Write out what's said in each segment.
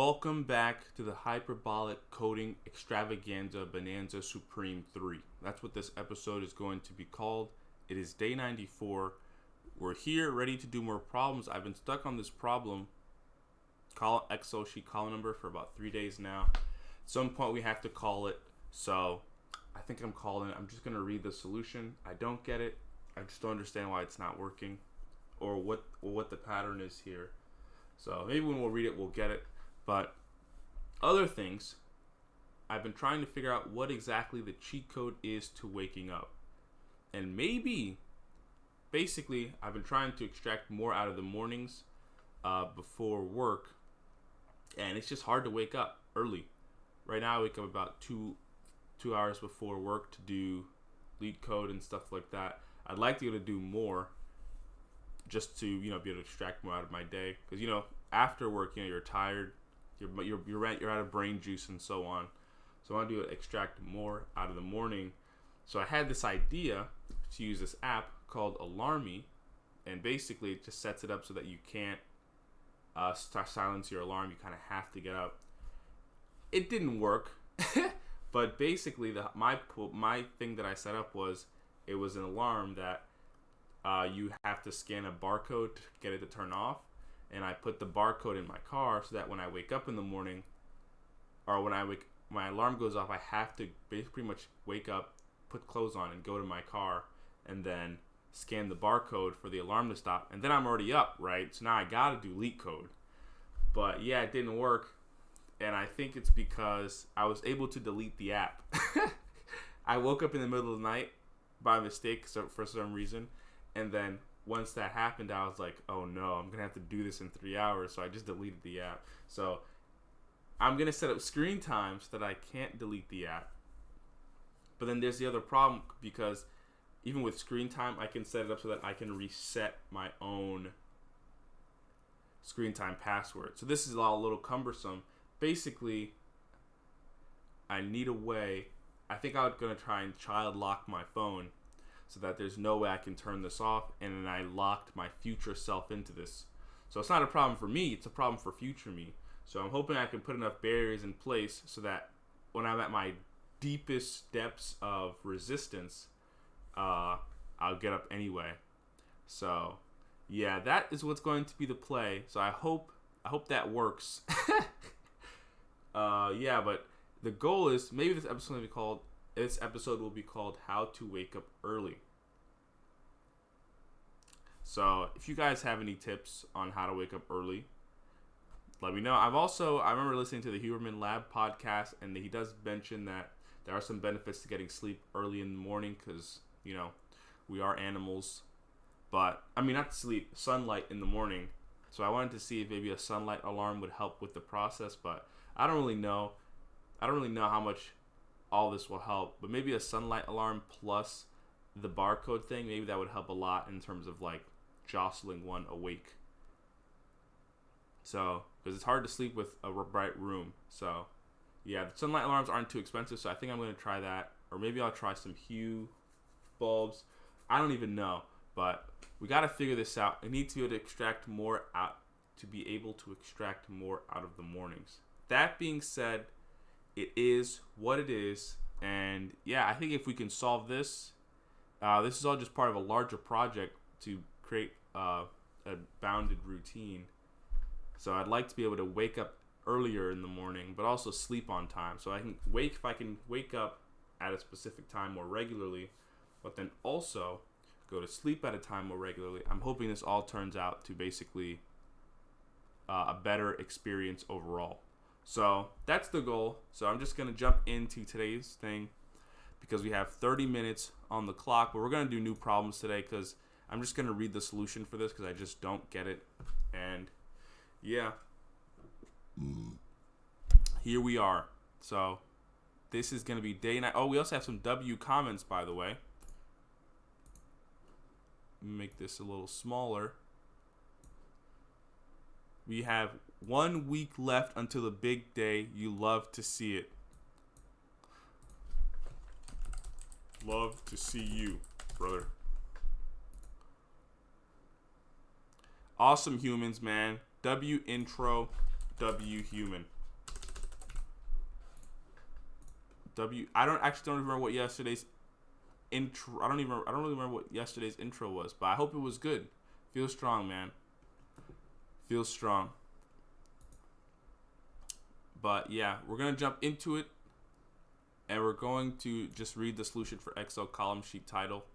Welcome back to the Hyperbolic Coding Extravaganza Bonanza Supreme 3. That's what this episode is going to be called. It is day 94. We're here ready to do more problems. I've been stuck on this problem, Excel sheet column number, for about 3 days now. At some point we have to call it, so I think I'm calling it. I'm just going to read the solution. I don't get it. I just don't understand why it's not working or what the pattern is here. So maybe when we'll read it, we'll get it. But other things, I've been trying to figure out what exactly the cheat code is to waking up. And basically, I've been trying to extract more out of the mornings before work. And it's just hard to wake up early. Right now, I wake up about two hours before work to do LeetCode and stuff like that. I'd like to be able to do more, just to be able to extract more out of my day, because after work you're tired, you're out of brain juice and so on. So I want to extract more out of the morning. So I had this idea to use this app called Alarmy, and basically it just sets it up so that you can't silence your alarm. You kind of have to get up. It didn't work, but basically my thing that I set up was it was an alarm that you have to scan a barcode to get it to turn off, and I put the barcode in my car so that when I wake up in the morning, or when my alarm goes off, I have to pretty much wake up, put clothes on, and go to my car, and then scan the barcode for the alarm to stop, and then I'm already up, right? So now I gotta do LeetCode. But yeah, it didn't work, and I think it's because I was able to delete the app. I woke up in the middle of the night by mistake for some reason. And then once that happened, I was like, oh no, I'm going to have to do this in 3 hours. So I just deleted the app. So I'm going to set up screen time so that I can't delete the app. But then there's the other problem, because even with screen time, I can set it up so that I can reset my own screen time password. So this is all a little cumbersome. Basically, I need a way. I think I'm going to try and child lock my phone, so that there's no way I can turn this off, and then I locked my future self into this. So it's not a problem for me, it's a problem for future me. So I'm hoping I can put enough barriers in place so that when I'm at my deepest depths of resistance, I'll get up anyway. So yeah, that is what's going to be the play. So I hope that works. Yeah, but the goal is, maybe this episode will be called How to Wake Up Early. So if you guys have any tips on how to wake up early, let me know. I remember listening to the Huberman Lab podcast, and he does mention that there are some benefits to getting sleep early in the morning, because we are animals. But not sleep, sunlight in the morning. So I wanted to see if maybe a sunlight alarm would help with the process, but I don't really know how much all this will help, but maybe a sunlight alarm plus the barcode thing, maybe that would help a lot in terms of like jostling one awake. So, because it's hard to sleep with a bright room. So yeah, the sunlight alarms aren't too expensive, so I think I'm going to try that, or maybe I'll try some Hue bulbs. I don't even know, but we got to figure this out. I need to be able to extract more out of the mornings. That being said, it is what it is, and yeah, I think if we can solve this, this is all just part of a larger project to create a bounded routine. So I'd like to be able to wake up earlier in the morning, but also sleep on time. So if I can wake up at a specific time more regularly, but then also go to sleep at a time more regularly. I'm hoping this all turns out to basically a better experience overall. So that's the goal. So I'm just going to jump into today's thing, because we have 30 minutes on the clock, but we're going to do new problems today, because I'm just going to read the solution for this, because I just don't get it. And yeah, here we are. So this is going to be day 9. Oh, we also have some W comments, by the way. Make this a little smaller. We have 1 week left until the big day. You love to see it. Love to see you, brother. Awesome humans, man. W intro, W human. I don't remember what yesterday's intro. I don't really remember what yesterday's intro was, but I hope it was good. Feel strong, man. Feel strong. But yeah, we're gonna jump into it, and we're going to just read the solution for Excel column sheet title,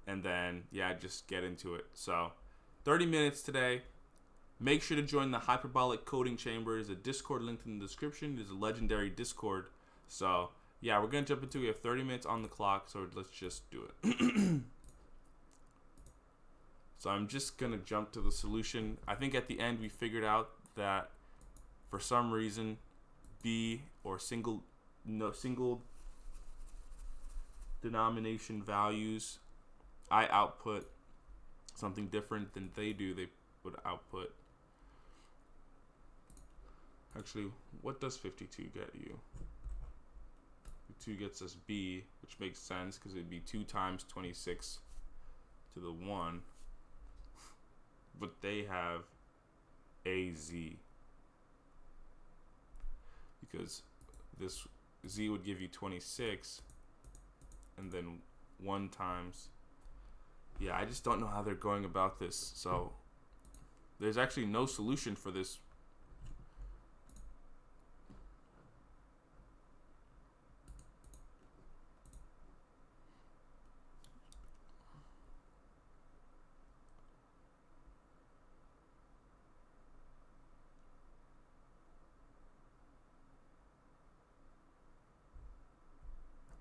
and then yeah, just get into it. So, 30 minutes today. Make sure to join the Hyperbolic Coding Chamber. There's a Discord linked in the description. There's a legendary Discord. So yeah, we're gonna jump into it. We have 30 minutes on the clock, so let's just do it. So I'm just gonna jump to the solution. I think at the end we figured out that for some reason B or single denomination values, I output something different than they do. They would output. Actually, what does 52 get you? 52 gets us B, which makes sense because it'd be 2 times 26 to the 1. But they have AZ. Because this Z would give you 26, and then 1 times. Yeah, I just don't know how they're going about this. So there's actually no solution for this.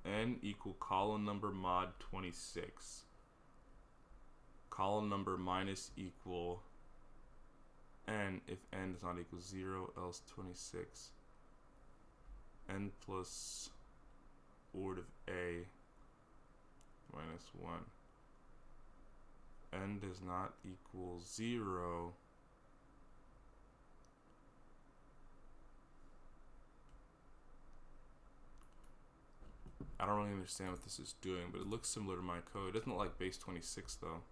N equal column number mod 26. Column number minus equal N if N does not equal 0, else 26. N plus ord of A minus 1. N does not equal 0. I don't really understand what this is doing, but it looks similar to my code. It doesn't look like base 26 though.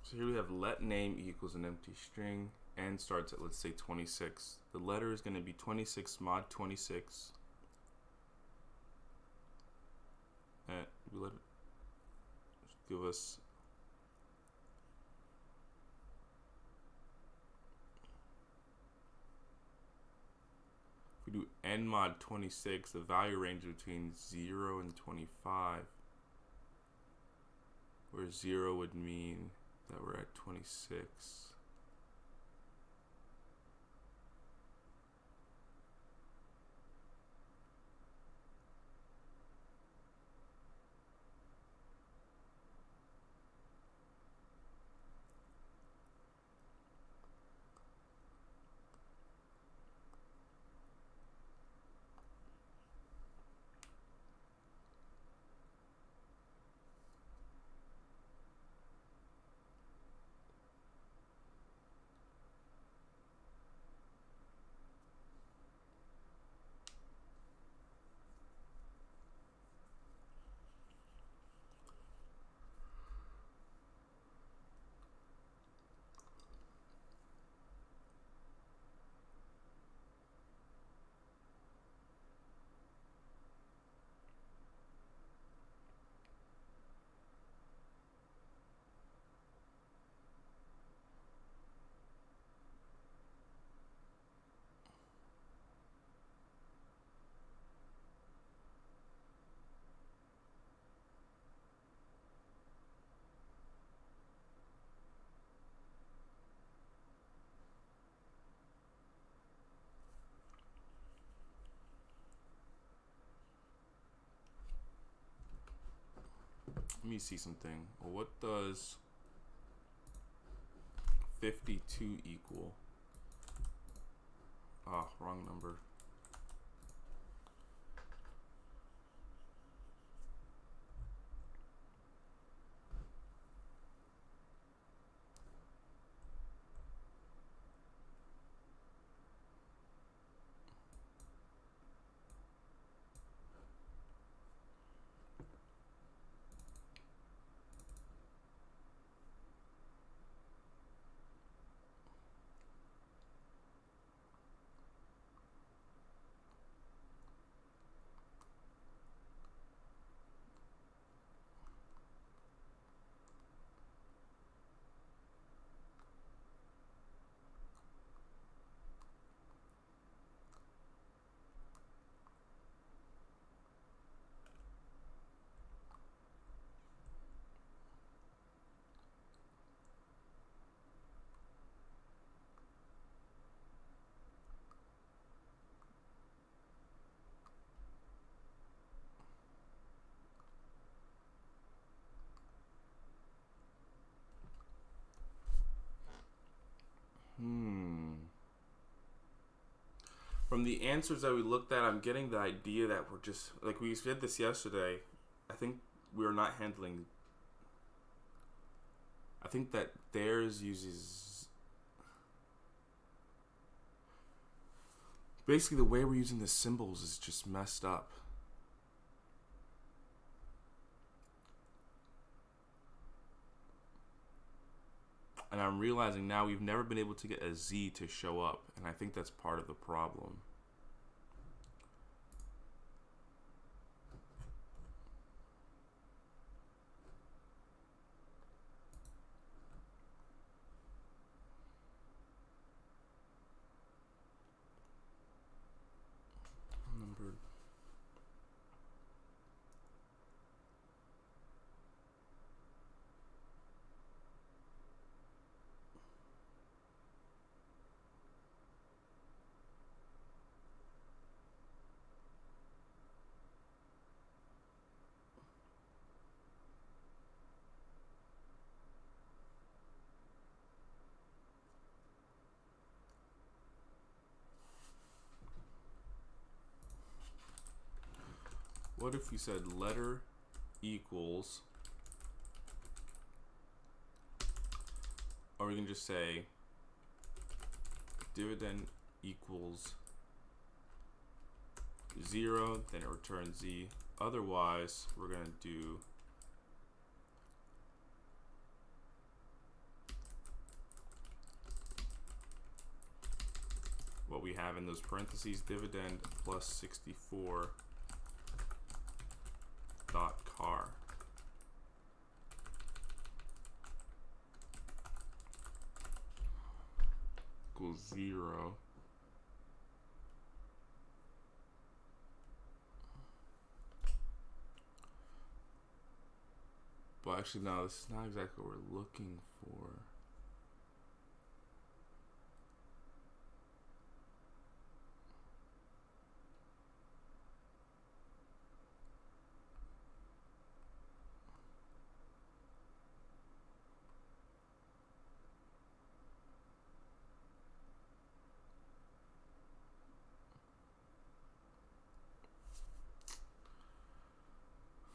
So here we have let name equals an empty string and starts at, let's say, 26. The letter is going to be 26 mod 26. And we let it give us we do n mod 26, the value range between 0 and 25, where 0 would mean that we're at 26. Let me see something. Well, what does 52 equal? Ah, wrong number. From the answers that we looked at, I'm getting the idea that we're just, like we did this yesterday, I think we're not handling, I think that theirs uses, basically the way we're using the symbols is just messed up. And I'm realizing now we've never been able to get a Z to show up, and I think that's part of the problem. Numbered. What if we said letter equals, or we can just say dividend equals 0, then it returns Z. Otherwise, we're going to do what we have in those parentheses, dividend plus 64 dot car. Equals 0. actually, no, this is not exactly what we're looking for.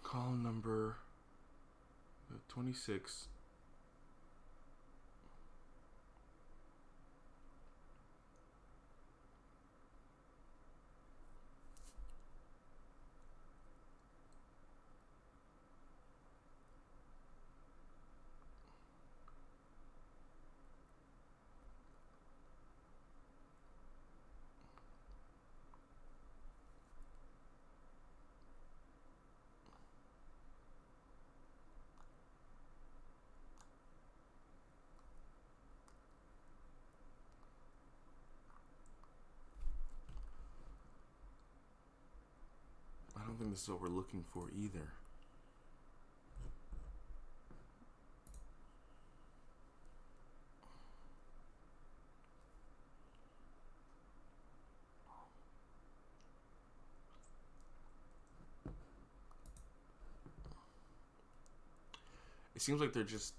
Column number 26. I don't think this is what we're looking for either. It seems like they're just,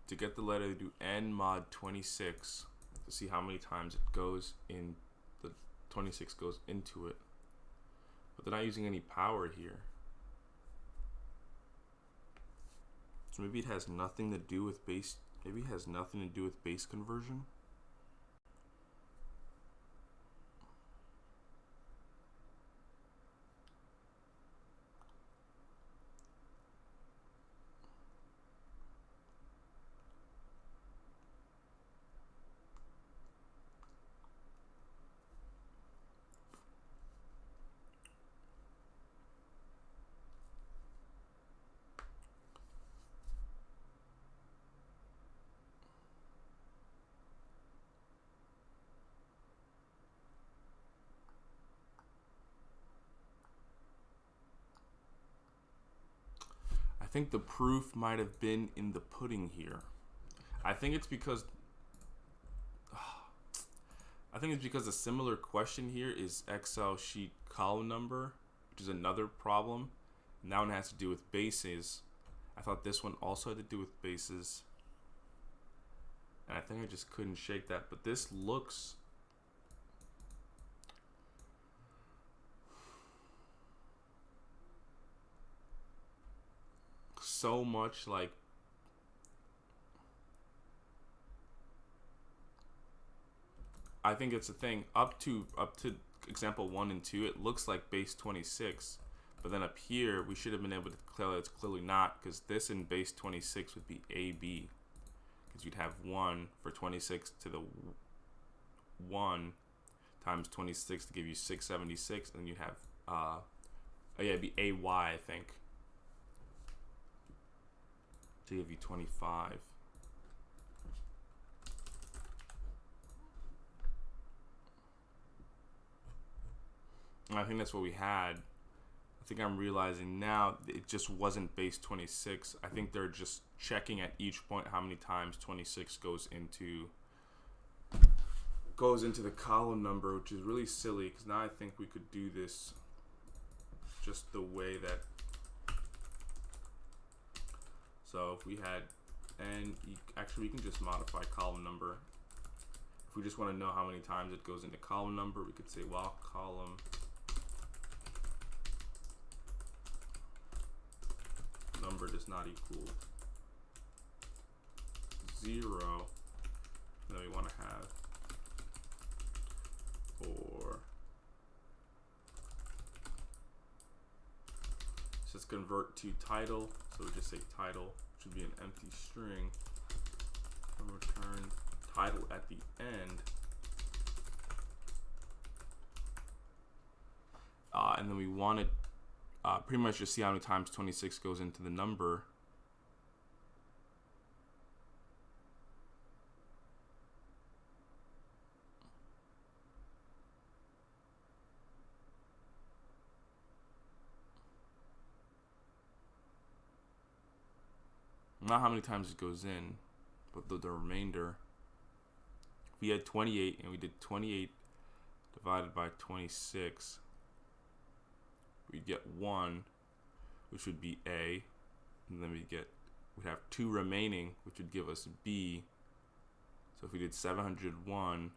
to get the letter, they do n mod 26 to see how many times it goes in, the 26 goes into it. But they're not using any power here. So maybe it has nothing to do with base, maybe it has nothing to do with base conversion. I think the proof might have been in the pudding here. I think it's because a similar question here is Excel sheet column number, which is another problem. And that one has to do with bases. I thought this one also had to do with bases. And I think I just couldn't shake that. But this looks so much like I think it's a thing up to example 1 and 2. It looks like base 26, but then up here we should have been able to declare that it's clearly not, because this in base 26 would be AB, because you'd have 1 for 26 to the 1 times 26 to give you 676, and then you'd have it'd be AY, I think, to give you 25. And I think that's what we had. I think I'm realizing now it just wasn't base 26. I think they're just checking at each point how many times 26 goes into the column number, which is really silly, because now I think we could do this just the way that. So if we had, and actually we can just modify column number. If we just want to know how many times it goes into column number, we could say while column number does not equal 0, and then we want to have for, says convert to title, so we just say title, which would be an empty string, and return title at the end. And then we want to pretty much just see how many times 26 goes into the number. not how many times it goes in, but the remainder. If we had 28 and we did 28 divided by 26, we'd get 1, which would be A, and then we'd have 2 remaining, which would give us B. So if we did 701,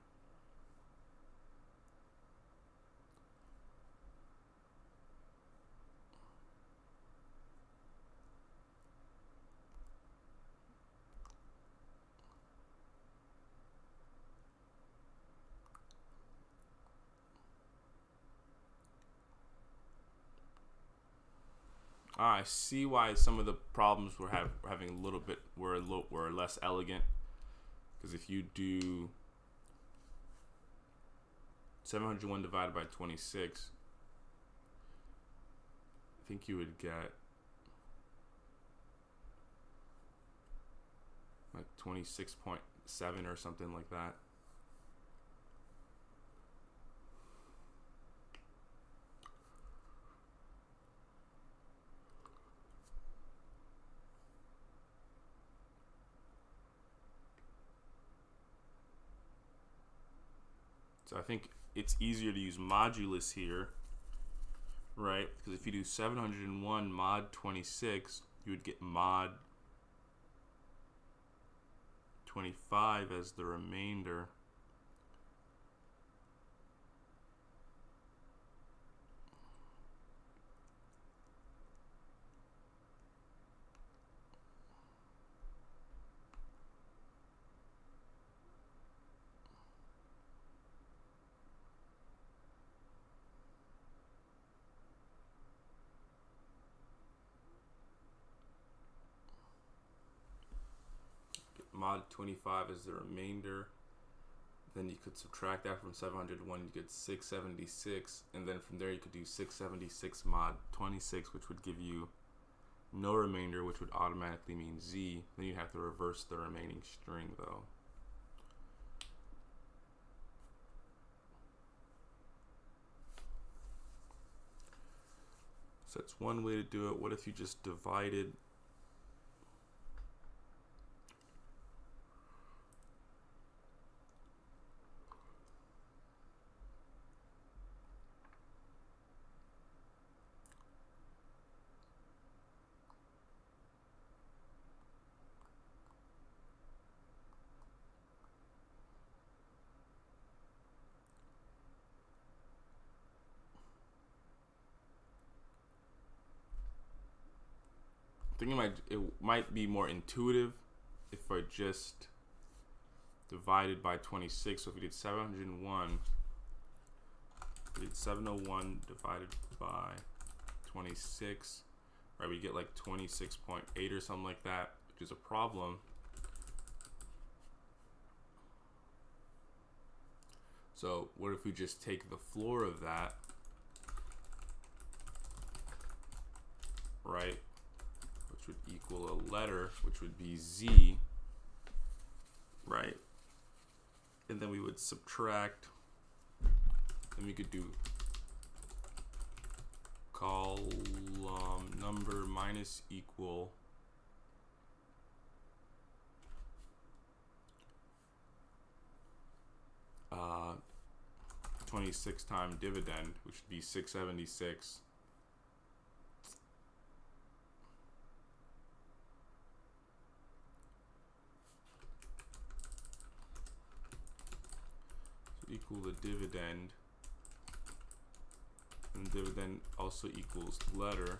I see why some of the problems we're having a little bit were less elegant. Because if you do 701 divided by 26, I think you would get like 26.7 or something like that. So I think it's easier to use modulus here, right? Because if you do 701 mod 26, you would get mod 25 as the remainder. Mod 25 is the remainder. Then you could subtract that from 701, you get 676, and then from there you could do 676 mod 26, which would give you no remainder, which would automatically mean Z. Then you have to reverse the remaining string though. So that's one way to do it. What if you just divided I think it might be more intuitive if I just divided by 26. So if we did 701, we did 701 divided by 26, right? We get like 26.8 or something like that, which is a problem. So what if we just take the floor of that, right? Which would equal a letter, which would be Z, right? And then we would subtract, and we could do column number minus equal uh, 26 times dividend, which would be 676. Equal the dividend, and dividend also equals letter.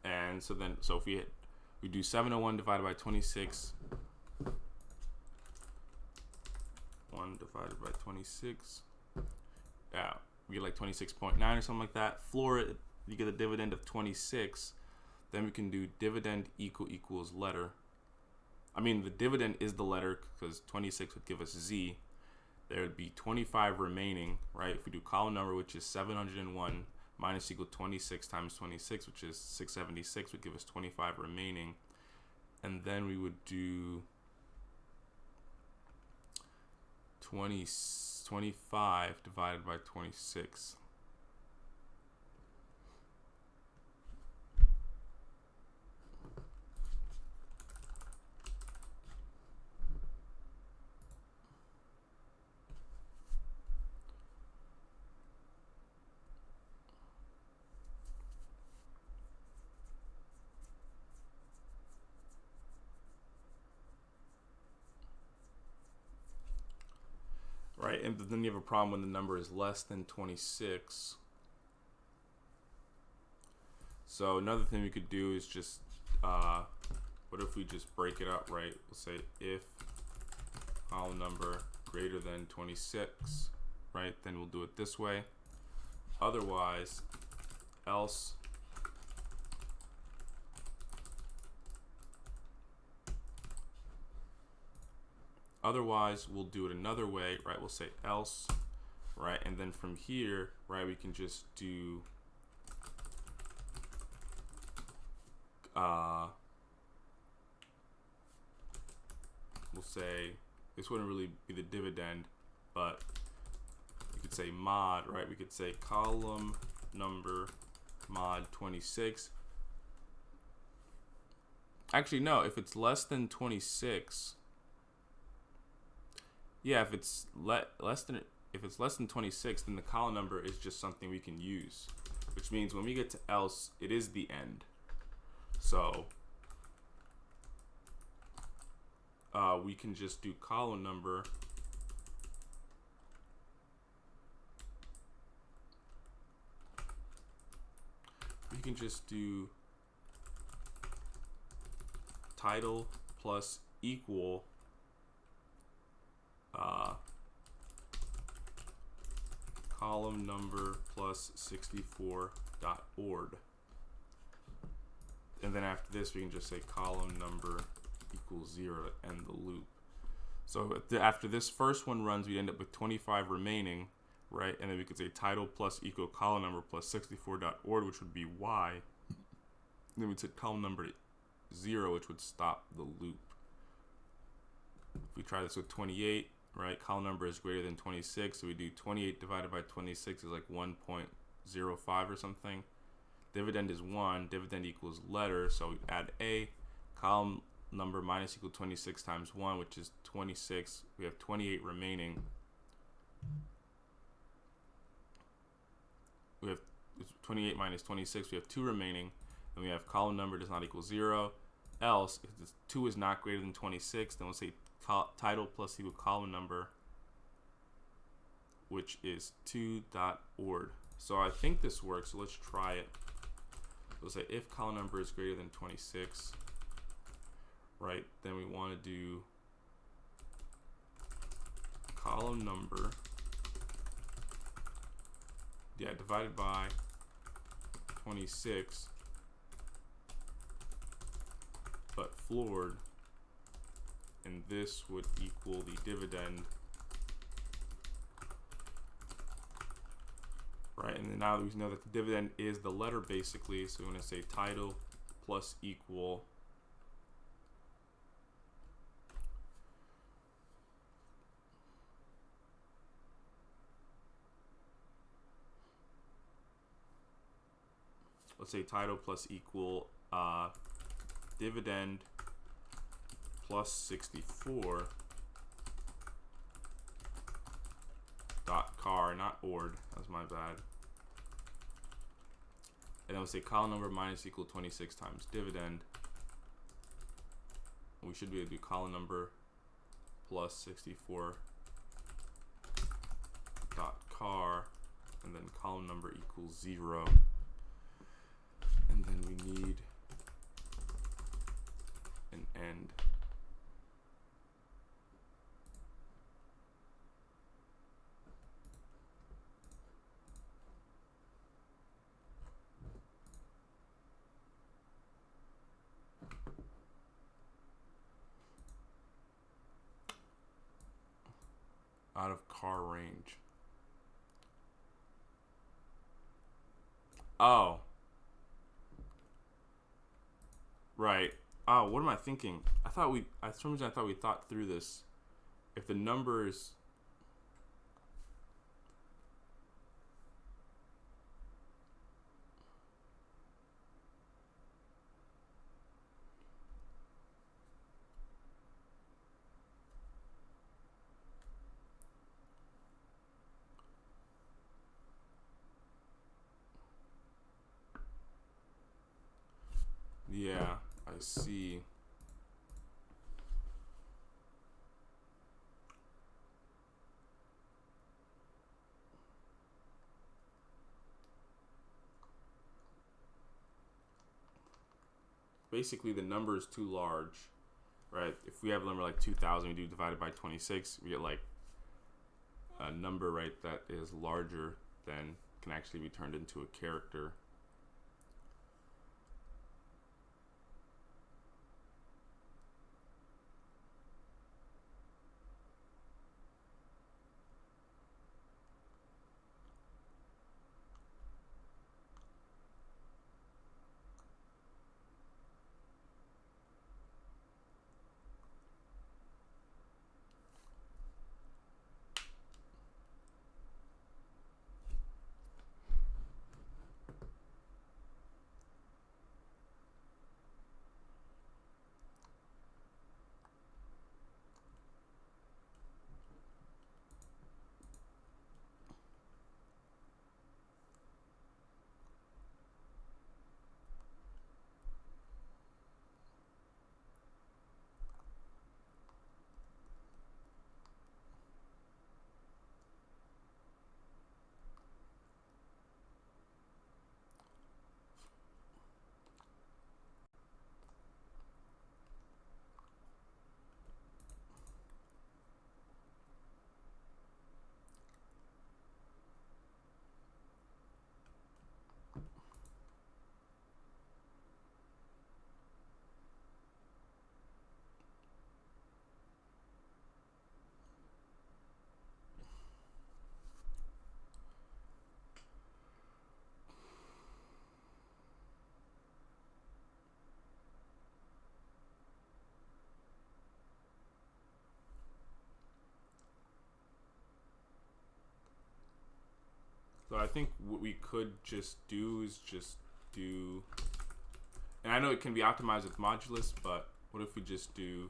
And so if we do 701 divided by 26, 1 divided by 26, yeah, we get like 26.9 or something like that. Floor it, you get a dividend of 26. Then we can do dividend equals letter. I mean, the dividend is the letter because 26 would give us Z. There would be 25 remaining, right? If we do column number, which is 701 minus equal 26 times 26, which is 676, would give us 25 remaining. And then we would do 25 divided by 26. right? And then you have a problem when the number is less than 26. So another thing we could do is just, what if we just break it up, right? We'll say if column number greater than 26, right? Then we'll do it this way. Otherwise, else we'll do it another way, right? We'll say else, right? And then from here, right, we can just do we'll say this wouldn't really be the dividend, but we could say mod, right? We could say column number mod 26. Actually, no, if it's less than 26, yeah, if it's less than 26, then the column number is just something we can use, which means when we get to else, it is the end. So we can just do column number title plus equal column number plus 64.ord. And then after this, we can just say column number equals 0 to end the loop. So after this first one runs, we end up with 25 remaining, right? And then we could say title plus equal column number plus 64.ord, which would be y. And then we'd set column number to 0, which would stop the loop. If we try this with 28, right? Column number is greater than 26, so we do 28 divided by 26 is like 1.05 or something. Dividend is 1, dividend equals letter, so we add a, column number minus equal 26 times 1, which is 26. We have 28 remaining. We have 28 minus 26, we have 2 remaining, and we have column number does not equal 0. Else, if this 2 is not greater than 26, then we'll say title plus equal column number, which is 2.ord. So I think this works, so let's try it. We'll say if column number is greater than 26, right, then we want to do column number, divided by 26, but floored, and this would equal the dividend, right? And then now we know that the dividend is the letter basically, so we're going to say title plus equal dividend plus 64 dot car, not ord, that's my bad. And then we'll say column number minus equal 26 times dividend. We should be able to do column number plus 64 dot car, and then column number equals 0. And then we need an end. Out of car range. Oh. Right. Oh, what am I thinking? For some reason I thought we thought through this. If the numbers, yeah, I see. basically the number is too large, right? If we have a number like 2,000, we do divide it by 26, we get like a number, right, that is larger than can actually be turned into a character. So I think what we could just do is just do, and I know it can be optimized with modulus, but what if we just do,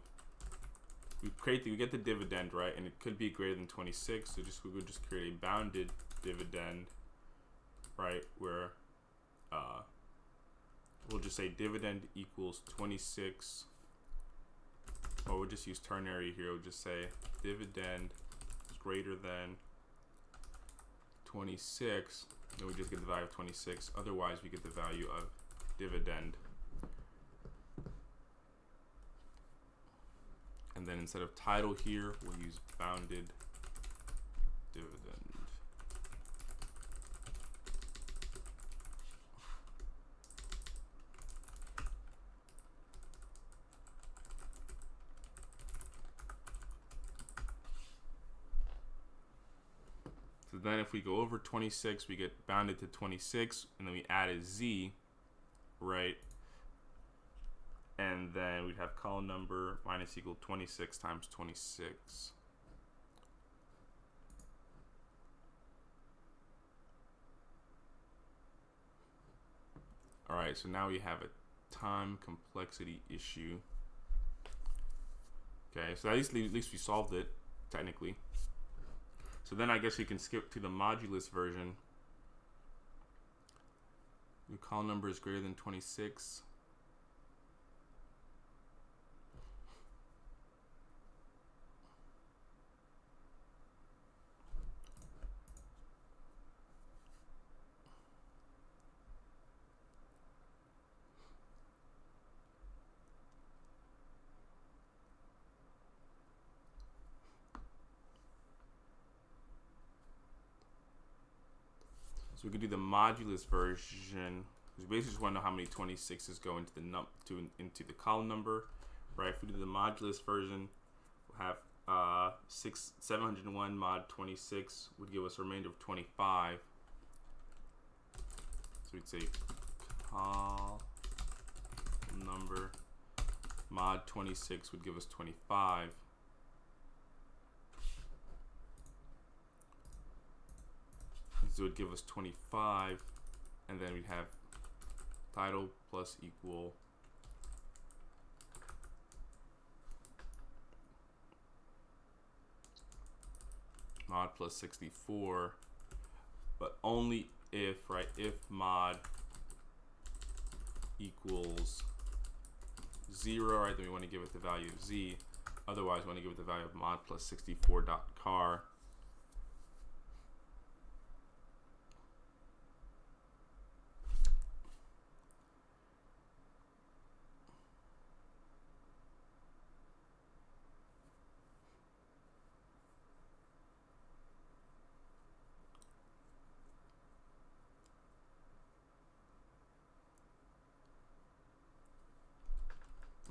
we get the dividend, right, and it could be greater than 26, so we would just create a bounded dividend, right, where we'll just say dividend equals 26, or we'll just use ternary here. We'll just say dividend is greater than 26, then we just get the value of 26. Otherwise, we get the value of dividend. And then instead of title here, we'll use bounded dividend. So then if we go over 26, we get bounded to 26, and then we add a z, right? And then we'd have column number minus equal 26 times 26. All right, so now we have a time complexity issue. Okay, so at least we solved it, technically. So then I guess we can skip to the modulus version. The column number is greater than 26. So we could do the modulus version. We basically just want to know how many 26s go into the into the column number, right? If we do the modulus version, we'll have 701 mod 26 would give us a remainder of 25. So we'd say column number mod 26 would give us 25. So it would give us 25, and then we'd have title plus equal mod plus 64, but only if, right, if mod equals 0, right, then we want to give it the value of z. Otherwise, we want to give it the value of mod plus 64 dot char.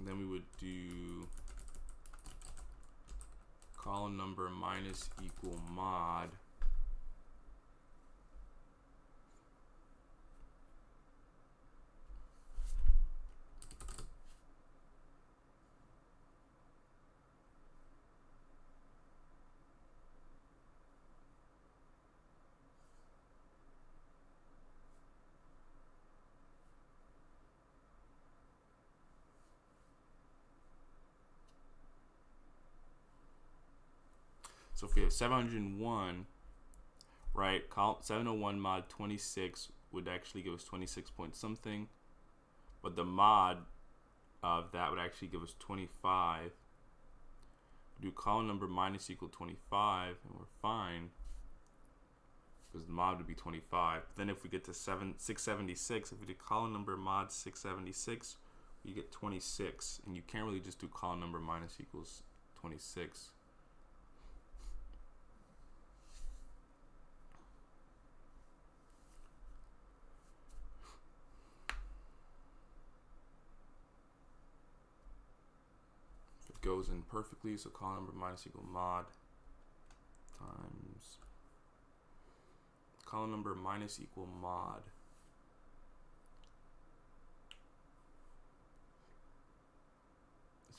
then we would do column number minus equal mod. So if we have 701, right, 701 mod 26 would actually give us 26 point something, but the mod of that would actually give us 25. Do column number minus equal 25, and we're fine, because the mod would be 25. But then if we get to 676, if we do column number mod 676, you get 26, and you can't really just do column number minus equals 26. Goes in perfectly, so column number minus equal mod times column number minus equal mod.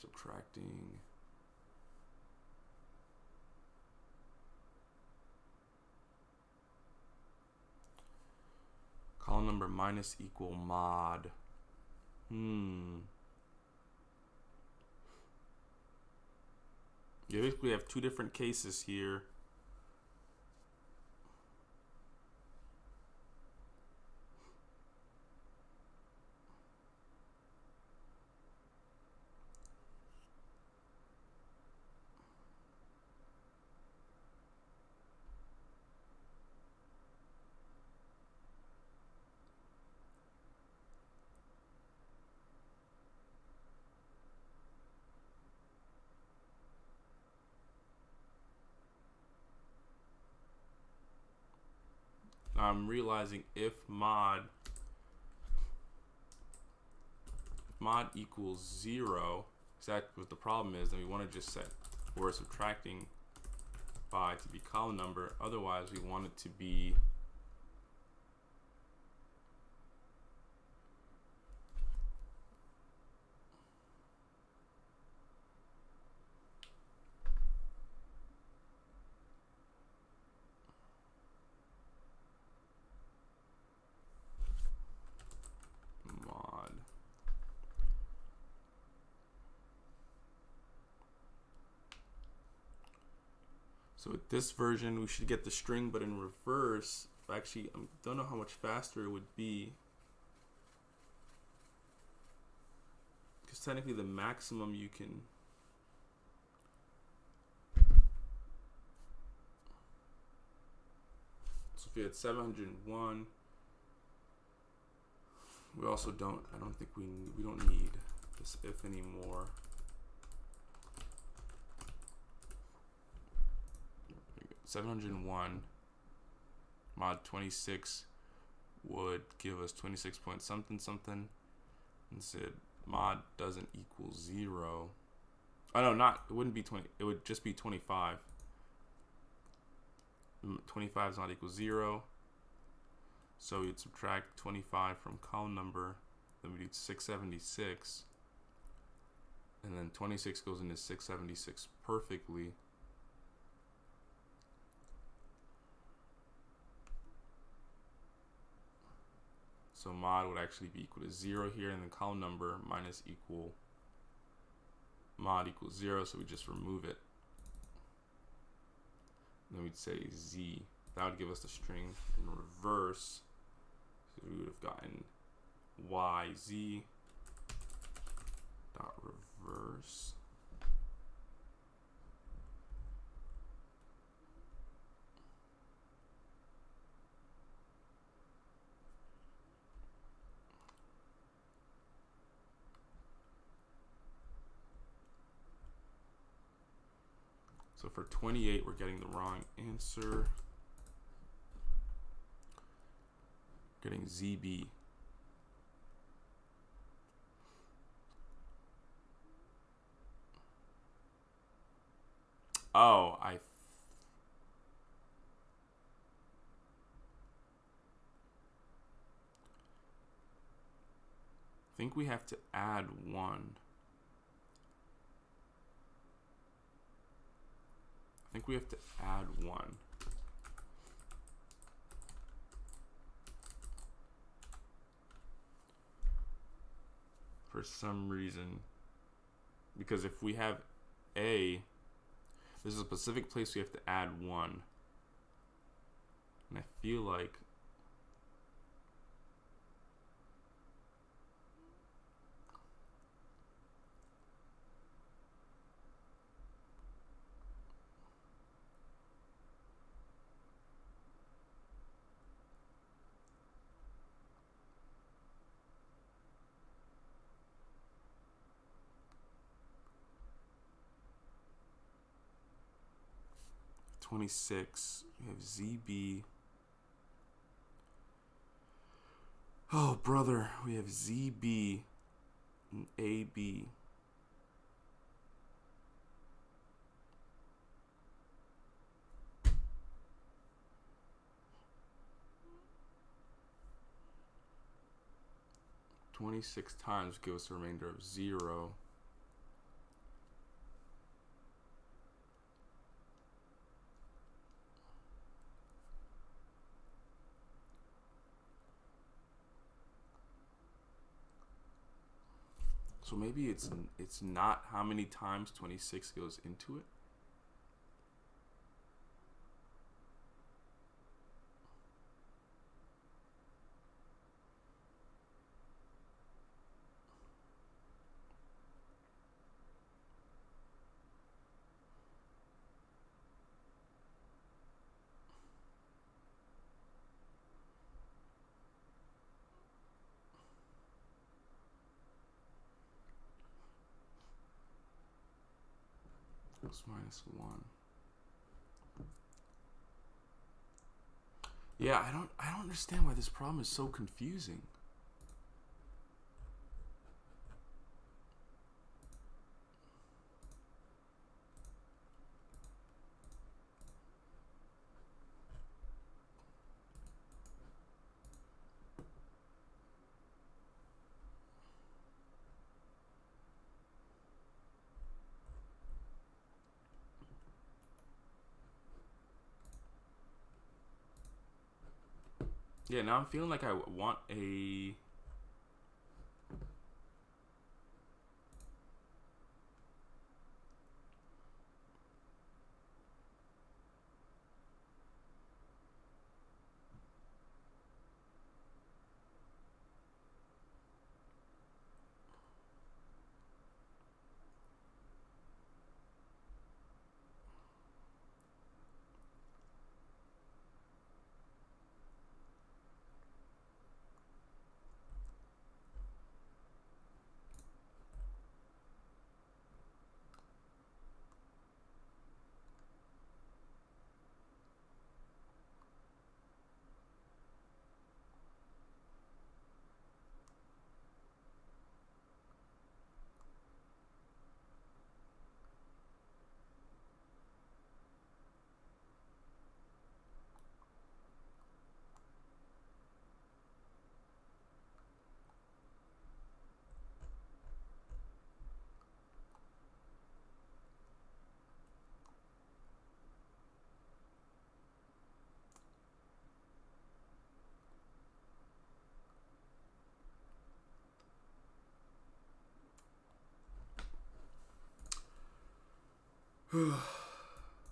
Subtracting column number minus equal mod. You basically have two different cases here. I'm realizing if mod equals 0, exactly what the problem is, then we want to just set where we're subtracting by to be column number. Otherwise, we want it to be mod. So with this version, we should get the string, but in reverse. Actually, I don't know how much faster it would be, because technically the maximum you can. So if you had 701, we also don't. I don't think we don't need this if anymore. 701 mod 26 would give us 26 point something something, and said mod doesn't equal 0. Oh no, not, it wouldn't be 20, it would just be 25. 25 is not equal 0, so you'd subtract 25 from column number, then we do 676, and then 26 goes into 676 perfectly. So mod would actually be equal to 0 here, and then column number minus equal mod equals 0, so we just remove it. And then we'd say z. That would give us the string in reverse. So we would have gotten yz dot reverse. So for 28, we're getting the wrong answer. Getting ZB. Oh, I think we have to add 1. I think we have to add 1. For some reason. Because if we have A, there's a specific place we have to add 1. And I feel like (26). We have ZB. Oh, brother. We have ZB and AB. (26 times give us a remainder of 0. So maybe it's not how many times 26 goes into it. Plus minus 1. Yeah, I don't understand why this problem is so confusing. Yeah, now I'm feeling like I want a...